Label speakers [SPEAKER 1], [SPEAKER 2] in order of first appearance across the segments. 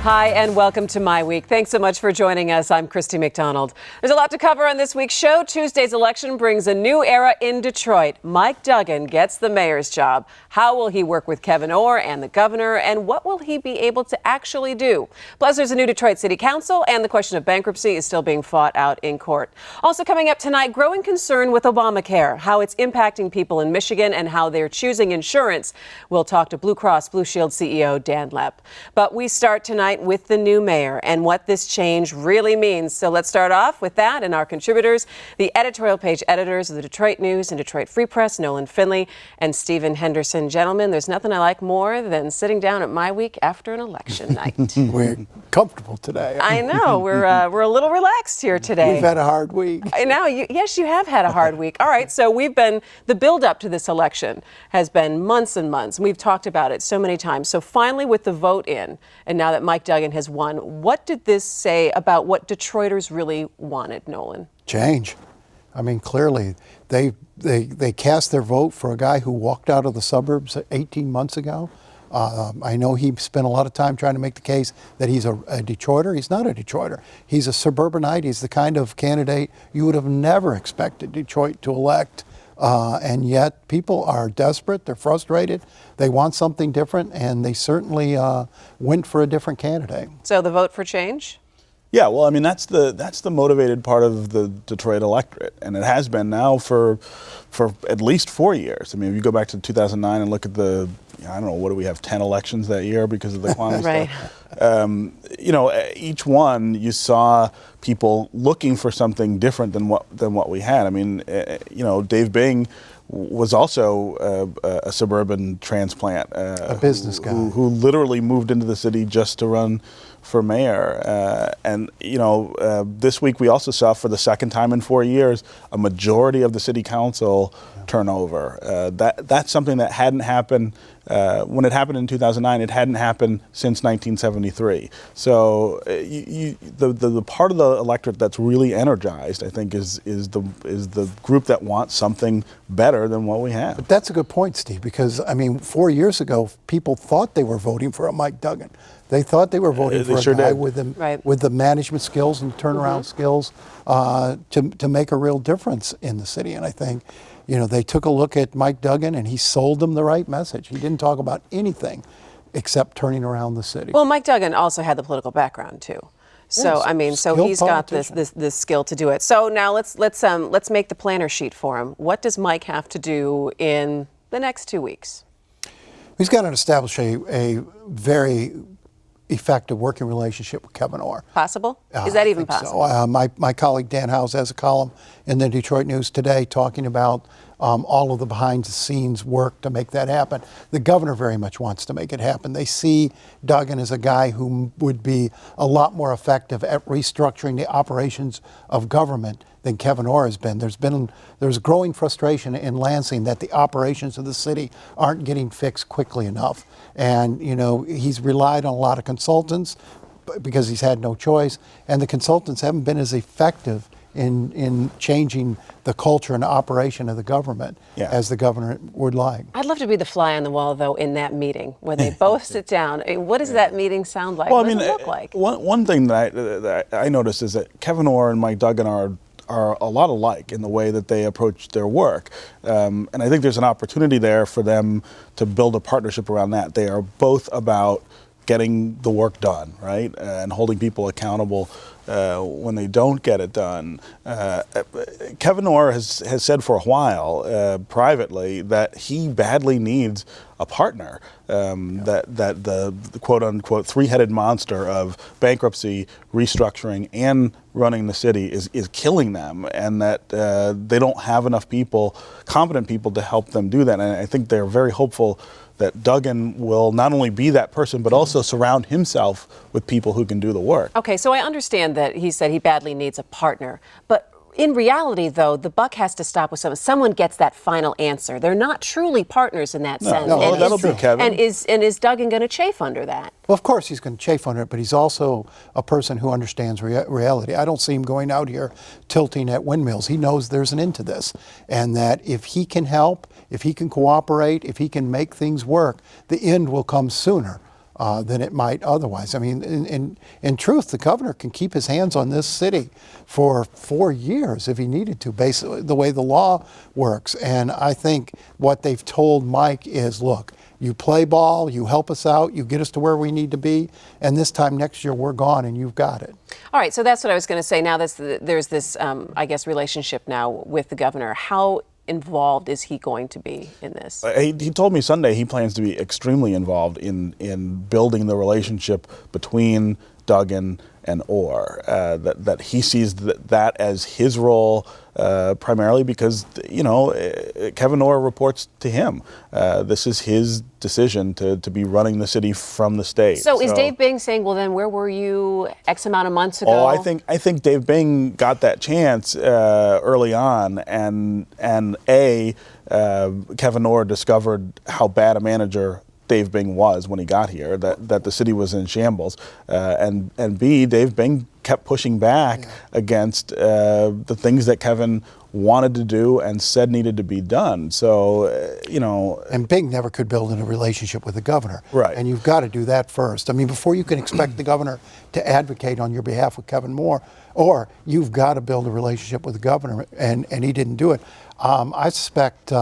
[SPEAKER 1] Hi, and welcome to MiWeek. Thanks so much for joining us. I'm Christy McDonald. There's a lot to cover on this week's show. Tuesday's election brings a new era in Detroit. Mike Duggan gets the mayor's job. How will he work with Kevin Orr and the governor, and what will he be able to actually do? Plus, there's a new Detroit City Council, and the question of bankruptcy is still being fought out in court. Also coming up tonight, growing concern with Obamacare, how it's impacting people in Michigan and how they're choosing insurance. We'll talk to Blue Cross Blue Shield CEO Dan Lepp. But we start tonight with the new mayor and what this change really means. So let's start off with that and our contributors, the editorial page editors of the Detroit News and Detroit Free Press, Nolan Finley and Stephen Henderson. Gentlemen, there's nothing I like more than sitting down at MiWeek after an election night.
[SPEAKER 2] We're comfortable today.
[SPEAKER 1] I know. We're a little relaxed here today.
[SPEAKER 2] We've had a hard week.
[SPEAKER 1] I know. Yes, you have had a hard week. All right. So the build up to this election has been months and months. We've talked about it so many times. So finally, with the vote in, and now that Mike Duggan has won, what did this say about what Detroiters really wanted, Nolan?
[SPEAKER 2] Change. I mean, clearly, they cast their vote for a guy who walked out of the suburbs 18 months ago. I know he spent a lot of time trying to make the case that he's a Detroiter. He's not a Detroiter. He's a suburbanite. He's the kind of candidate you would have never expected Detroit to elect. And yet people are desperate. They're frustrated. They want something different, and they certainly went for a different candidate.
[SPEAKER 1] So the vote for change?
[SPEAKER 3] Yeah, well, I mean, that's the motivated part of the Detroit electorate, and it has been now for at least 4 years. I mean, if you go back to 2009 and look at I don't know, what do we have, 10 elections that year because of the quantum
[SPEAKER 1] right.
[SPEAKER 3] stuff? Each one you saw people looking for something different than what we had. I mean, Dave Bing was also a suburban transplant,
[SPEAKER 2] a business guy
[SPEAKER 3] who literally moved into the city just to run for mayor. This week we also saw, for the second time in 4 years, a majority of the city council turnover. That's something that hadn't happened when it happened in 2009. It hadn't happened since 1973. So the part of the electorate that's really energized, I think, is the group that wants something better than what we have.
[SPEAKER 2] But that's a good point, Steve, because, I mean, 4 years ago, people thought they were voting for a Mike Duggan. They thought they were voting for a guy with the management skills and turnaround skills to make a real difference in the city. And I think, they took a look at Mike Duggan and he sold them the right message. He didn't talk about anything except turning around the city.
[SPEAKER 1] Well, Mike Duggan also had the political background too. So
[SPEAKER 2] yes,
[SPEAKER 1] I mean, so he's got this skill to do it. So now let's make the planner sheet for him. What does Mike have to do in the next 2 weeks?
[SPEAKER 2] He's got to establish a very effective working relationship with Kevin Orr.
[SPEAKER 1] Possible? Is that even possible?
[SPEAKER 2] So. My colleague Dan Howes has a column in the Detroit News today talking about all of the behind-the-scenes work to make that happen. The governor very much wants to make it happen. They see Duggan as a guy who would be a lot more effective at restructuring the operations of government than Kevin Orr has been. There's growing frustration in Lansing that the operations of the city aren't getting fixed quickly enough. And, he's relied on a lot of consultants because he's had no choice. And the consultants haven't been as effective in changing the culture and operation of the government as the governor would like.
[SPEAKER 1] I'd love to be the fly on the wall, though, in that meeting where they both sit down. What does that meeting sound like?
[SPEAKER 3] Well,
[SPEAKER 1] what does it look like?
[SPEAKER 3] One thing that I noticed is that Kevin Orr and Mike Duggan are a lot alike in the way that they approach their work. And I think there's an opportunity there for them to build a partnership around that. They are both about getting the work done, right? And holding people accountable when they don't get it done. Kevin Orr has said for a while privately that he badly needs a partner, that the quote-unquote three-headed monster of bankruptcy, restructuring, and running the city is killing them, and that they don't have enough competent people to help them do that. And I think they're very hopeful that Duggan will not only be that person, but also surround himself with people who can do the work.
[SPEAKER 1] Okay, so I understand that he said he badly needs a partner, but in reality, though, the buck has to stop with someone. Someone gets that final answer. They're not truly partners in that sense.
[SPEAKER 3] No, that'll be Kevin.
[SPEAKER 1] And is Duggan going to chafe under that?
[SPEAKER 2] Well, of course he's going to chafe under it, but he's also a person who understands reality. I don't see him going out here tilting at windmills. He knows there's an end to this, and that if he can help, if he can cooperate, if he can make things work, the end will come sooner than it might otherwise. I mean, in truth, the governor can keep his hands on this city for 4 years if he needed to, basically the way the law works. And I think what they've told Mike is, look, you play ball, you help us out, you get us to where we need to be, and this time next year we're gone and you've got it.
[SPEAKER 1] All right, so that's what I was going to say. Now there's this, I guess, relationship now with the governor. How involved is he going to be in this?
[SPEAKER 3] He told me Sunday he plans to be extremely involved in building the relationship between Duggan and Orr. That he sees that as his role primarily because, you know, Kevin Orr reports to him. This is his decision to be running the city from the state.
[SPEAKER 1] So is Dave Bing saying, well, then where were you X amount of months ago?
[SPEAKER 3] Oh, I think Dave Bing got that chance early on, and Kevin Orr discovered how bad a manager Dave Bing was when he got here, that the city was in shambles, and B, Dave Bing kept pushing back against the things that Kevin wanted to do and said needed to be done. So, you know.
[SPEAKER 2] And Bing never could build in a relationship with the governor.
[SPEAKER 3] Right.
[SPEAKER 2] And you've got to do that first. I mean, before you can expect the governor to advocate on your behalf with Kevin Moore, or you've got to build a relationship with the governor, and he didn't do it. I suspect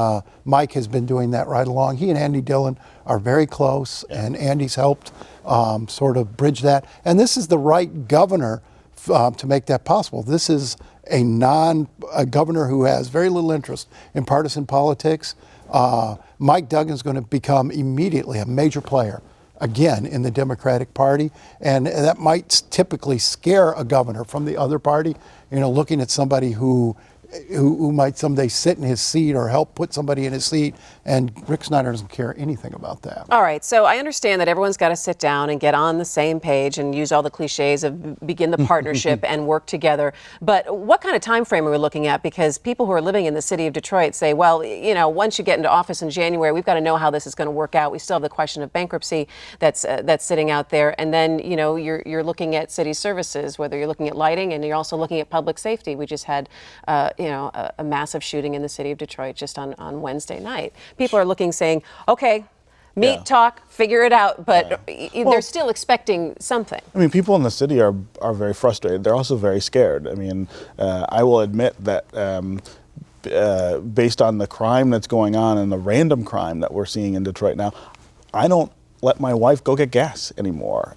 [SPEAKER 2] Mike has been doing that right along. He and Andy Dillon are very close, and Andy's helped sort of bridge that. And this is the right governor to make that possible. This is a governor who has very little interest in partisan politics. Mike Duggan's going to become immediately a major player again in the Democratic Party, and that might typically scare a governor from the other party, you know, looking at somebody who might someday sit in his seat or help put somebody in his seat, and Rick Snyder doesn't care anything about that.
[SPEAKER 1] All right, so I understand that everyone's got to sit down and get on the same page and use all the cliches of begin the partnership and work together, but what kind of time frame are we looking at? Because people who are living in the city of Detroit say, well, you know, once you get into office in January, we've got to know how this is going to work out. We still have the question of bankruptcy that's sitting out there, and then, you know, you're looking at city services, whether you're looking at lighting, and you're also looking at public safety. We just had a massive shooting in the city of Detroit just on Wednesday night. People are looking, saying, okay, meet, talk, figure it out, but they're still expecting something.
[SPEAKER 3] I mean, people in the city are very frustrated. They're also very scared. I mean, I will admit that based on the crime that's going on and the random crime that we're seeing in Detroit now, I don't let my wife go get gas anymore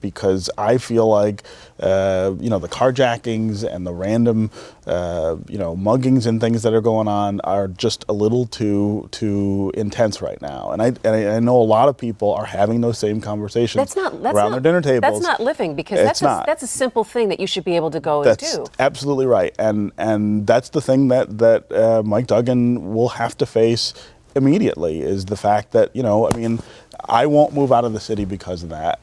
[SPEAKER 3] because I feel like the carjackings and the random muggings and things that are going on are just a little too intense right now. And I know a lot of people are having those same conversations around their dinner tables.
[SPEAKER 1] That's not living, because that's a simple thing that you should be able to go and do.
[SPEAKER 3] That's absolutely right, and that's the thing that Mike Duggan will have to face immediately, is the fact that, I won't move out of the city because of that.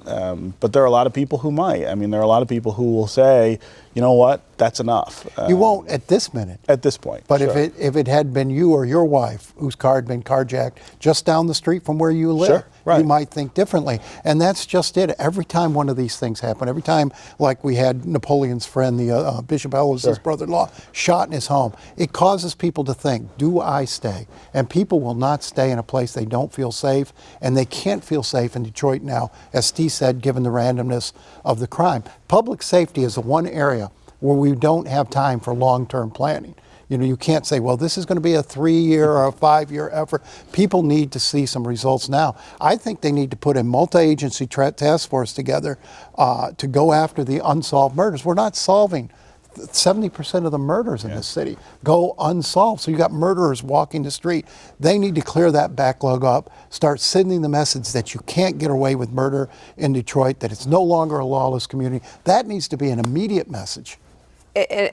[SPEAKER 3] But there are a lot of people who might. I mean, there are a lot of people who will say, you know what, that's enough.
[SPEAKER 2] You won't at this minute.
[SPEAKER 3] At this point.
[SPEAKER 2] But
[SPEAKER 3] sure.
[SPEAKER 2] if it had been you or your wife whose car had been carjacked just down the street from where you live,
[SPEAKER 3] sure, right.
[SPEAKER 2] you might think differently. And that's just it. Every time one of these things happen, every time, like we had Napoleon's friend, the Bishop Ellis, his brother-in-law, shot in his home, it causes people to think, do I stay? And people will not stay in a place they don't feel safe, and they can't feel safe in Detroit now, as Steve said, given the randomness of the crime. Public safety is the one area where we don't have time for long-term planning. You can't say, well, this is going to be a 3-year or a 5-year effort. People need to see some results now. I think they need to put a multi-agency task force together to go after the unsolved murders. We're not solving 70% of the murders in this city go unsolved. So you got murderers walking the street. They need to clear that backlog up, start sending the message that you can't get away with murder in Detroit, that it's no longer a lawless community. That needs to be an immediate message.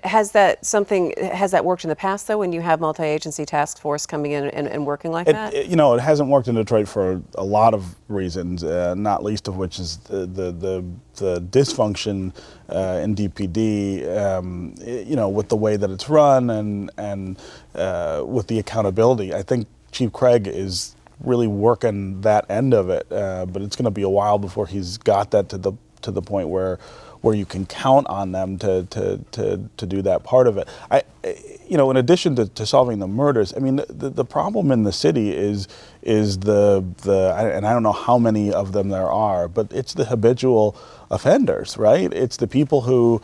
[SPEAKER 1] Has that worked in the past, though, when you have multi-agency task force coming in and working like that?
[SPEAKER 3] It hasn't worked in Detroit for a lot of reasons, not least of which is the dysfunction in DPD, with the way that it's run and with the accountability. I think Chief Craig is really working that end of it, but it's going to be a while before he's got that to the point where you can count on them to do that part of it. in addition to solving the murders, I mean, the problem in the city is the and I don't know how many of them there are, but it's the habitual offenders, right? It's the people who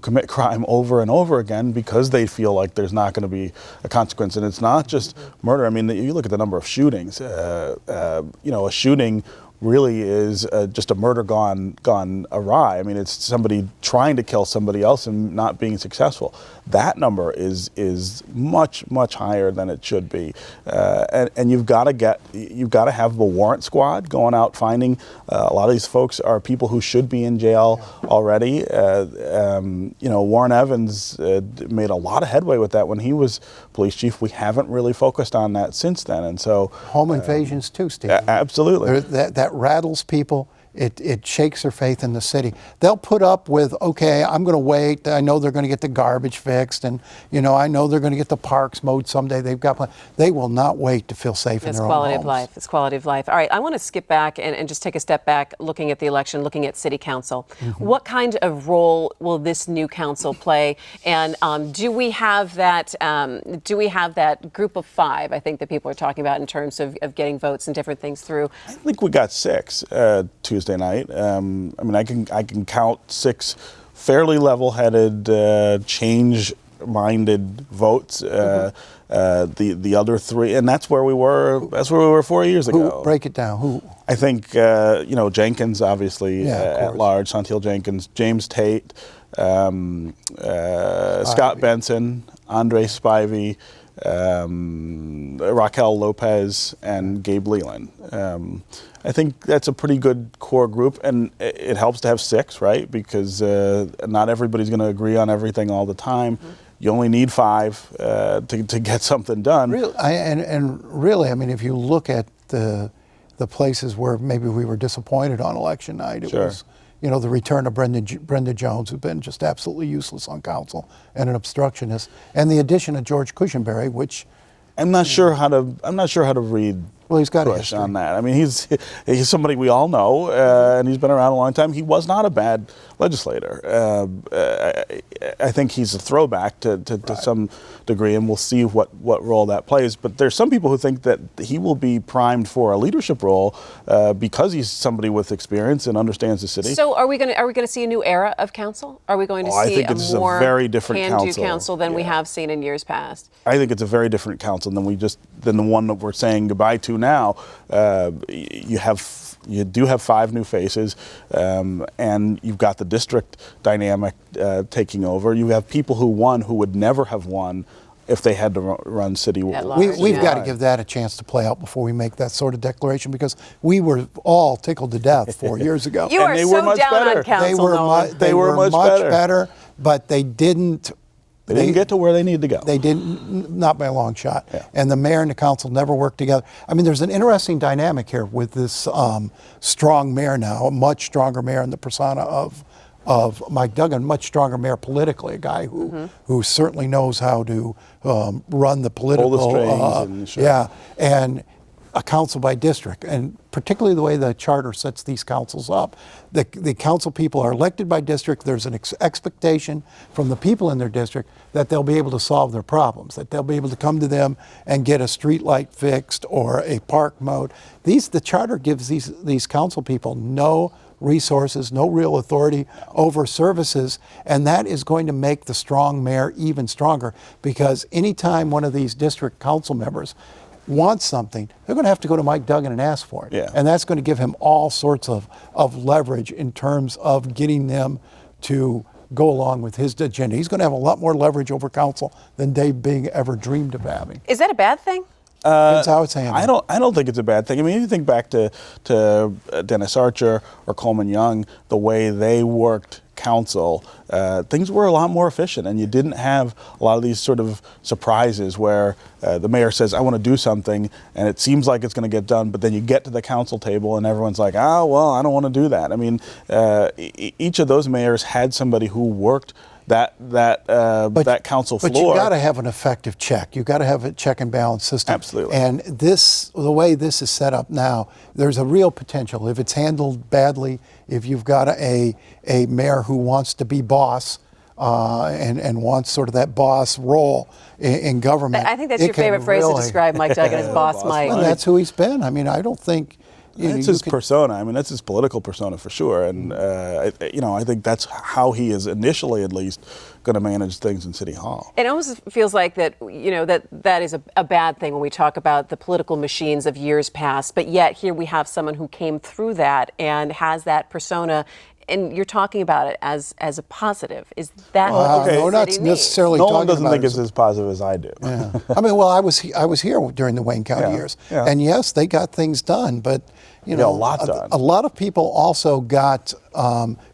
[SPEAKER 3] commit crime over and over again because they feel like there's not going to be a consequence. And it's not just murder. I mean, you look at the number of shootings. A shooting really is just a murder gone awry. I mean, it's somebody trying to kill somebody else and not being successful. That number is much higher than it should be, and you've got to have the warrant squad going out finding. A lot of these folks are people who should be in jail already. Warren Evans made a lot of headway with that when he was police chief. We haven't really focused on that since then, and so
[SPEAKER 2] home invasions too, Steve.
[SPEAKER 3] Absolutely.
[SPEAKER 2] That rattles people. It shakes their faith in the city. They'll put up with, okay, I'm going to wait. I know they're going to get the garbage fixed, and I know they're going to get the parks mowed someday. They will not wait to feel safe in their own homes.
[SPEAKER 1] It's quality of life. It's quality of life. All right, I want to skip back and just take a step back, looking at the election, looking at city council. Mm-hmm. What kind of role will this new council play? And do we have that? Group of 5? I think that people are talking about in terms of getting votes and different things through.
[SPEAKER 3] I think we got 6 Tuesday night. I mean, I can count 6 fairly level-headed, change-minded votes. The other 3, and that's where we were. That's where we were 4 years ago.
[SPEAKER 2] Break it down. Who?
[SPEAKER 3] I think Jenkins, obviously, at large. Santil Jenkins, James Tate, Scott Benson, Andre Spivey, Raquel Lopez, and Gabe Leland. I think that's a pretty good core group, and it helps to have 6, right? Because not everybody's going to agree on everything all the time. Mm-hmm. You only need 5 to get something done.
[SPEAKER 2] Really, really, I mean, if you look at the places where maybe we were disappointed on election night, it was the return of Brenda Jones, who's been just absolutely useless on council and an obstructionist, and the addition of George Cushionberry, which I'm not sure how to read.
[SPEAKER 3] Well, he's got a history on that. I mean, he's somebody we all know, and he's been around a long time. He was not a bad legislator. I think he's a throwback to some degree, and we'll see what role that plays. But there's some people who think that he will be primed for a leadership role because he's somebody with experience and understands the city.
[SPEAKER 1] So are we going to see a new era of council? Are we going to see a more
[SPEAKER 3] very different
[SPEAKER 1] council than we have seen in years past?
[SPEAKER 3] I think it's a very different council than the one that we're saying goodbye to now. You do have 5 new faces, and you've got the district dynamic taking over. You have people who won who would never have won if they had to run city.
[SPEAKER 2] We've got to give that a chance to play out before we make that sort of declaration, because we were all tickled to death 4 years ago.
[SPEAKER 1] You are so down on council.
[SPEAKER 2] They were much better, but they didn't.
[SPEAKER 3] They didn't get to where they needed to go.
[SPEAKER 2] They didn't, not by a long shot. Yeah. And the mayor and the council never worked together. I mean, there's an interesting dynamic here with this strong mayor now, a much stronger mayor in the persona of Mike Duggan, much stronger mayor politically, a guy who certainly knows how to run the political.
[SPEAKER 3] Pull the strings.
[SPEAKER 2] And a council by district, and particularly the way the charter sets these councils up. The council people are elected by district. There's an expectation from the people in their district that they'll be able to solve their problems, that they'll be able to come to them and get a street light fixed or a park mowed. The charter gives these council people no resources, no real authority over services, and that is going to make the strong mayor even stronger, because anytime one of these district council members wants something, they're going to have to go to Mike Duggan and ask for it.
[SPEAKER 3] Yeah.
[SPEAKER 2] And that's going to give him all sorts of leverage in terms of getting them to go along with his agenda. He's going to have a lot more leverage over council than Dave Bing ever dreamed of having.
[SPEAKER 1] Is that a bad thing?
[SPEAKER 2] Depends how it's handled.
[SPEAKER 3] I don't think it's a bad thing. I mean, if you think back to Dennis Archer or Coleman Young, the way they worked council, things were a lot more efficient, and you didn't have a lot of these sort of surprises where the mayor says, I want to do something, and it seems like it's going to get done, but then you get to the council table and everyone's like, oh, well, I don't want to do that. I mean, each of those mayors had somebody who worked that council floor.
[SPEAKER 2] But you got to have an effective check. You got to have a check and balance system.
[SPEAKER 3] Absolutely.
[SPEAKER 2] And the way this is set up now, there's a real potential. If it's handled badly, if you've got a mayor who wants to be boss, and wants sort of that boss role in government.
[SPEAKER 1] I think that's your favorite phrase to describe Mike Duggan as Boss Mike.
[SPEAKER 2] And that's who he's been. I mean, I don't think.
[SPEAKER 3] That's his persona. I mean, that's his political persona for sure. And, I think that's how he is initially, at least, going to manage things in City Hall.
[SPEAKER 1] It almost feels like that is a bad thing when we talk about the political machines of years past. But yet here we have someone who came through that and has that persona. And you're talking about it as a positive. Is that what the
[SPEAKER 2] no, not
[SPEAKER 1] city
[SPEAKER 2] necessarily.
[SPEAKER 3] No one
[SPEAKER 2] talking
[SPEAKER 3] doesn't
[SPEAKER 2] about
[SPEAKER 3] think it's as positive as I do.
[SPEAKER 2] Yeah. I mean, well, I was here during the Wayne County years, and yes, they got things done, but
[SPEAKER 3] a lot done.
[SPEAKER 2] A lot of people also got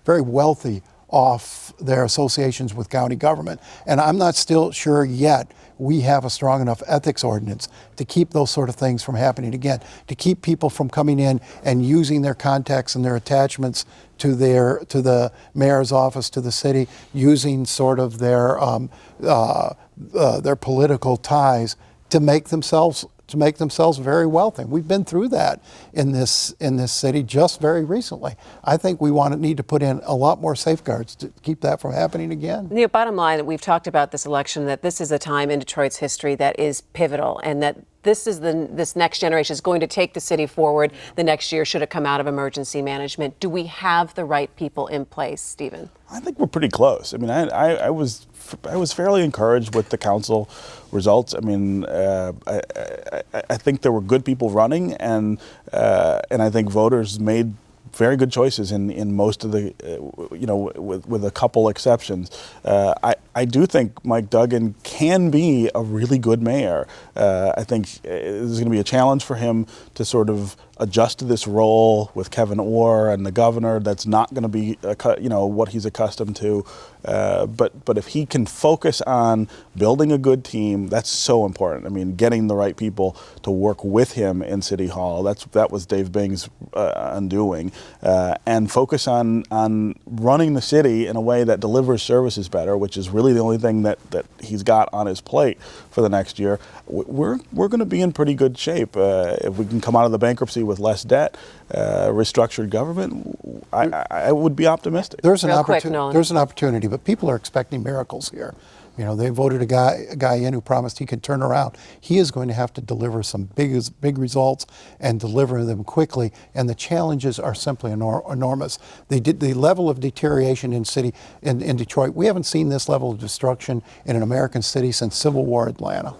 [SPEAKER 2] very wealthy off their associations with county government, and I'm not still sure yet we have a strong enough ethics ordinance to keep those sort of things from happening again, to keep people from coming in and using their contacts and their attachments to the mayor's office, to the city, using sort of their political ties to make themselves very wealthy. We've been through that in this city just very recently. I think we need to put in a lot more safeguards to keep that from happening again.
[SPEAKER 1] The bottom line, we've talked about this election, that this is a time in Detroit's history that is pivotal, and that this next generation is going to take the city forward the next year should it come out of emergency management. Do we have the right people in place, Stephen?
[SPEAKER 3] I think we're pretty close. I mean, I was fairly encouraged with the council results. I mean, I think there were good people running, and I think voters made very good choices in most of the, with a couple exceptions. I do think Mike Duggan can be a really good mayor. I think there's going to be a challenge for him to sort of adjust to this role with Kevin Orr and the governor. That's not going to be, what he's accustomed to. But if he can focus on building a good team, that's so important. I mean, getting the right people to work with him in City Hall. That was Dave Bing's undoing, and focus on running the city in a way that delivers services better, which is really the only thing that he's got on his plate for the next year. We're going to be in pretty good shape if we can come out of the bankruptcy with less debt, restructured government. I would be optimistic.
[SPEAKER 2] There's an opportunity, but people are expecting miracles here. They voted a guy in who promised he could turn around. He is going to have to deliver some big results and deliver them quickly, and the challenges are simply enormous. The level of deterioration in Detroit, we haven't seen this level of destruction in an American city since Civil War Atlanta.